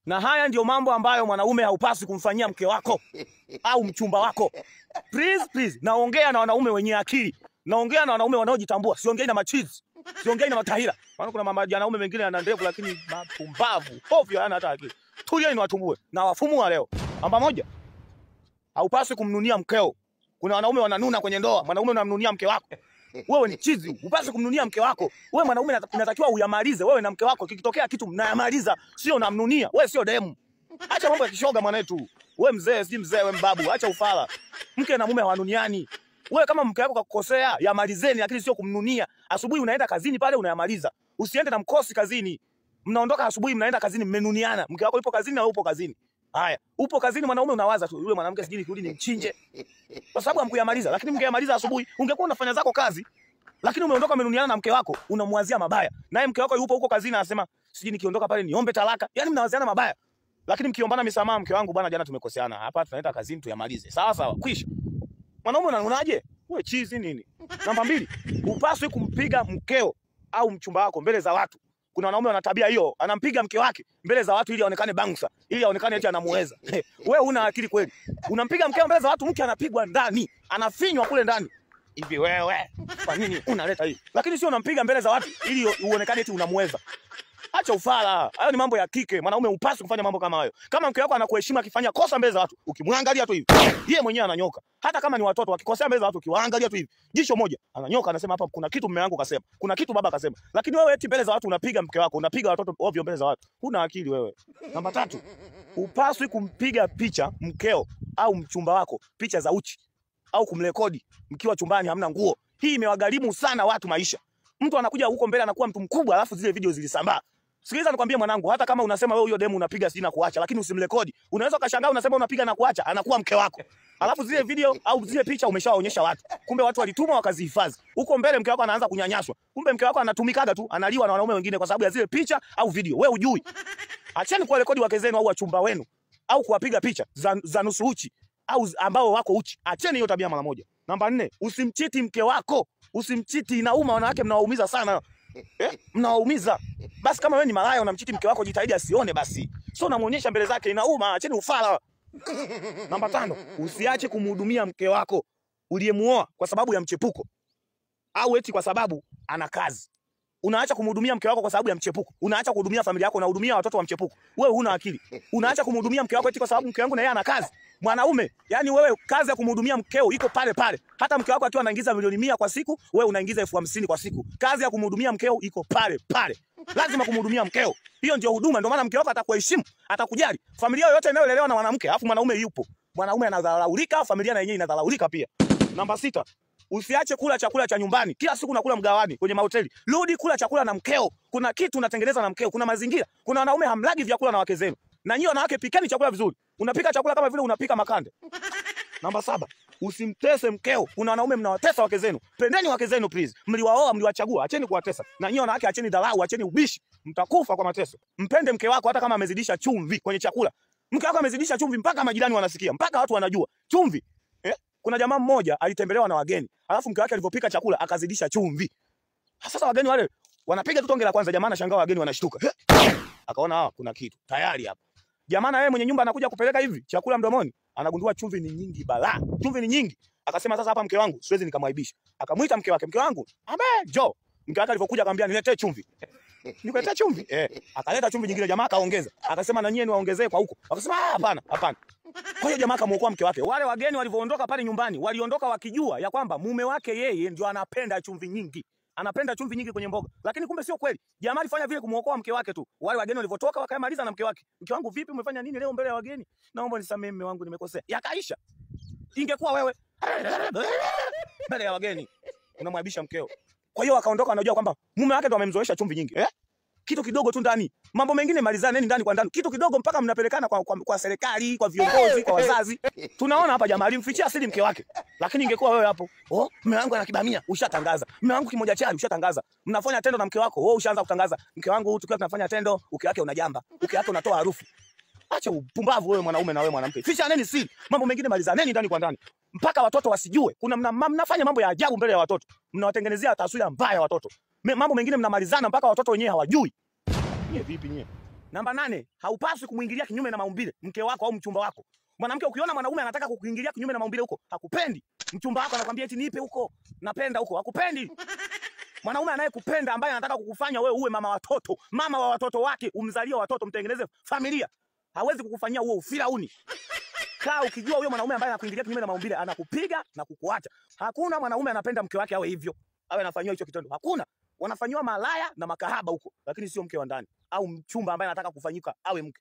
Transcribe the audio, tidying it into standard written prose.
Na haya ndio mambo ambayo mwanaume haupaswi kumfanyia mke wako au mchumba wako. Please, naongea na wanaume wenye akili. Naongea na wanaume wanaojitambua. Siongei na machizi. Siongei na matahira. Maana kuna wanaume wengine ana ndevu lakini mapumbavu. Ovyo hana hata akili. Tulieni watumbue na wafumua leo. Namba moja. Haupaswi kumnunia mkeo. Kuna wanaume wananuna kwenye ndoa. Mwanaume unamnunia mke wako. Wewe ni chizi, upaswi kumnunia mke wako. Wewe mwanaume unatakiwa uyamalize wewe na mke wako. Kikitokea kitu mnayamaliza, sio unamnunia. Wewe sio demu. Acha mambo ya kishoga mwanetu. Wewe mzee, si mzee, wewe mbabu. Acha ufala. Mke na mume hawanuniani. Wewe kama mke wako kakukosea, yamalizeni lakini sio kumnunia. Asubuhi unaenda kazini pale unayamaliza. Usiende na mkosi kazini. Mnaondoka asubuhi mnaenda kazini mmenuniana. Mke wako yupo kazini na wewe upo kazini. Haya, upo kazini mwanaume unawaza tu yule mwanamke sijui nikirudi nimchinje. Kwa sababu hamkuyamaliza, lakini mngeyamaliza asubuhi, ungekuwa unafanya zako kazi. Lakini umeondoka umenuniana na mke wako, unamwazia mabaya. Naye mke wako yupo huko kazini anasema, sijui nikiondoka pale niombe talaka. Yaani mnawaziana mabaya. Lakini mkiombana misamaha, mke wangu bwana, jana tumekoseana. Hapa tunaenda kazini tuyamalize. Sawa, kwisha. Mwanaume unanunaje? Wewe chizi nini? Namba 2, upaswi kumpiga mkeo au mchumba wako mbele za watu. Kuna wanaume wana tabia hiyo, anampiga mke wake mbele za watu ili aonekane bangsa, ili aonekane eti anamuweza. Wewe una akili kweli? Unampiga mkeo mbele za watu, mke anapigwa ndani, anafinywa kule ndani. Hivi wewe, kwa nini unaleta hii? Lakini sio unampiga mbele za watu ili uonekane eti unamuweza. Acha ufala. Hayo ni mambo ya kike. Mwanaume upaswi kufanya mambo kama hayo. Kama mke wako anakuheshimu akifanya kosa mbele za watu, ukimwangalia tu hivi, yeye mwenyewe ananyoka. Hata kama ni watoto wakikosea mbele za watu, ukiwaangalia tu hivi, jicho moja, ananyoka anasema hapa kuna kitu mume wangu kasema. Kuna kitu baba kasema. Lakini wewe eti mbele za watu unapiga mke wako, unapiga watoto ovyo mbele za watu. Huna akili wewe. Namba 3, upaswi kumpiga picha mkeo au mchumba wako, picha za uchi au kumrekodi mkiwa chumbani hamna nguo. Hii imewagharimu sana watu maisha. Mtu anakuja huko mbele anakuwa mtu mkubwa alafu zile video zilisambaa. Sikiliza nikwambie mwanangu, hata kama unasema wewe huyo demu unapiga sina kuacha, lakini usimrekodi. Unaweza ukashangaa unasema unapiga na kuacha, anakuwa mke wako. Alafu zile video au zile picha umeshawaonyesha watu. Kumbe watu walituma wakazihifadhi. Huko mbele mke wako anaanza kunyanyaswa. Kumbe mke wako anatumikaga tu, analiwa na wanaume wengine kwa sababu ya zile picha au video. Wewe hujui. Acheni kuwarekodi wake zenu au wachumba wenu au kuwapiga picha za nusu uchi au ambao wako uchi. Acheni hiyo tabia mara moja. Namba 4, usimchiti mke wako. Usimchiti, inauma, wanawake mnawaumiza sana. Mnawaumiza. Basi kama wewe ni malaya unamchiti mke wako, jitahidi asione basi. Sio unamuonyesha mbele zake, inauma, acheni ufala. Namba 5, usiache kumhudumia mke wako uliyemuoa kwa sababu ya mchepuko au eti kwa sababu ana kazi. Unaacha kumhudumia mke wako kwa sababu ya mchepuko. Unaacha kuhudumia familia yako, unahudumia watoto wa mchepuko. Wewe huna akili. Unaacha kumhudumia mke wako eti kwa sababu mke wangu na yeye ana kazi. Mwanaume, yani wewe kazi ya kumhudumia mkeo iko pale pale. Hata mke wako akiwa anaingiza milioni 100 kwa siku, wewe unaingiza 50,000 kwa siku. Kazi ya kumhudumia mkeo iko pale pale. Lazima kumhudumia mkeo. Hiyo ndio huduma, ndio maana mke wako atakuheshimu, atakujali. Familia yoyote inayolelewa na mwanamke, alafu mwanaume yupo, mwanaume anadharaulika, familia na yenyewe inadharaulika pia. Namba 6, usiache kula chakula cha nyumbani. Kila siku unakula mgawani kwenye mahoteli. Rudi kula chakula na mkeo. Kuna kitu unatengeneza na mkeo, kuna mazingira. Kuna wanaume hamlagi vyakula na wake zenu. Na nyinyi wanawake pikeni chakula vizuri. Unapika chakula kama vile unapika makande. Namba 7, usimtese mkeo. Kuna wanaume mnawatesa wake zenu. Pendeni wake zenu please. Mliwaoa, mliwachagua, acheni kuwatesa. Na nyinyi wanawake acheni dharau, acheni ubishi. Mtakufa kwa mateso. Mpende mke wako hata kama amezidisha chumvi kwenye chakula. Mke wako amezidisha chumvi mpaka majirani wanasikia, mpaka watu wanajua. Chumvi. Kuna jamaa mmoja alitembelewa na wageni. Alafu mke wake alipopika chakula akazidisha chumvi. Sasa wageni wale wanapiga tu tonge la kwanza, jamaa anashangaa, wageni wanashtuka. Akaona kuna kitu tayari hapa. Jamaa na yeye mwenye nyumba anakuja kupeleka hivi chakula mdomoni, anagundua chumvi ni nyingi balaa. Chumvi ni nyingi. Akasema sasa hapa mke wangu siwezi nikamwaibisha. Akamuita mke wake, mke wangu, ambe njoo. Mke wake alipokuja akamwambia niletee chumvi. Nikuletee chumvi? Akaleta chumvi nyingine, jamaa akaongeza. Akasema na nyie niwaongezee kwa huko. Akasema hapana, hapana. Kwa hiyo jamaa akamuokoa mke wake. Wale wageni walivyoondoka pale nyumbani, waliondoka wakijua ya kwamba mume wake yeye ndio anapenda chumvi nyingi. Anapenda chumvi nyingi kwenye mboga. Lakini kumbe sio kweli. Jamaa alifanya vile kumuokoa mke wake tu. Wale wageni walivyotoka wakamaliza na mke wake. Mke wangu vipi, umefanya nini leo mbele ya wageni? Naomba nisamee mume wangu, nimekosea. Yakaisha. Ingekuwa wewe mbele ya wageni unamwaibisha mkeo. Kwa hiyo akaondoka anajua kwamba mume wake ndo amemzoesha chumvi nyingi. Kitu kidogo tu ndani. Mambo mengine malizaneni ndani kwa ndani. Kitu kidogo mpaka mnapelekana kwa serikali, kwa viongozi, kwa wazazi. Tunaona hapa jamaa alimfichia asili mke wake. Lakini ingekuwa wewe hapo, mume wangu anakibamia, ushatangaza. Mume wangu kimoja chali, ushatangaza. Mnafanya tendo na mke wako, ushaanza kutangaza. Mke wangu tukiwa tunafanya tendo, uke wake unajamba. Uke wake unatoa harufu. Acha upumbavu wewe mwanaume na wewe mwanamke. Ficha neni siri. Mambo mengine malizaneni ndani kwa ndani. Mpaka watoto wasijue. Kuna mnafanya mambo ya ajabu mbele ya watoto. Mnawatengenezea taswira mbaya watoto. Mambo mengine mnamalizana mpaka watoto wenyewe hawajui. Nyie vipi nyie? Namba 8, haupaswi kumuingilia kinyume na maumbile mke wako au mchumba wako. Mwanamke ukiona mwanaume anataka kukuingilia kinyume na maumbile huko, hakupendi. Mchumba wako anakuambia eti nipe huko, napenda huko, hakupendi. Mwanaume anayekupenda ambaye anataka kukufanya wewe uwe mama watoto, mama wa watoto wake, umzalie watoto, mtengeneze familia, hawezi kukufanyia huo ufirauni. Kaa ukijua huyo mwanaume ambaye anakuingilia kinyume na maumbile anakupiga na kukuacha. Hakuna mwanaume anapenda mke wake awe hivyo, awe anafanywa hicho kitendo. Hakuna. Wanafanywa malaya na makahaba huko, lakini sio mke wa ndani au mchumba ambaye anataka kufanyika awe mke.